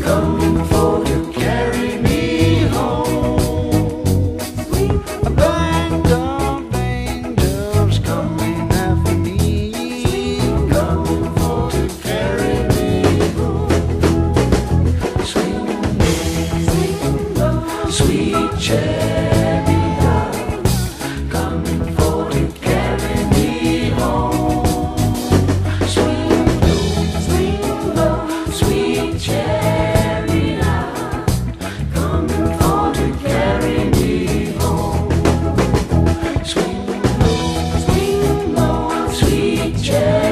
coming for to carry me home. A band of angels coming after me, coming for to carry me home. Swing low, sweet chariot, coming for to carry me home. Swing low, sweet chariot, coming for to carry me home. Swing low, sweet chariot.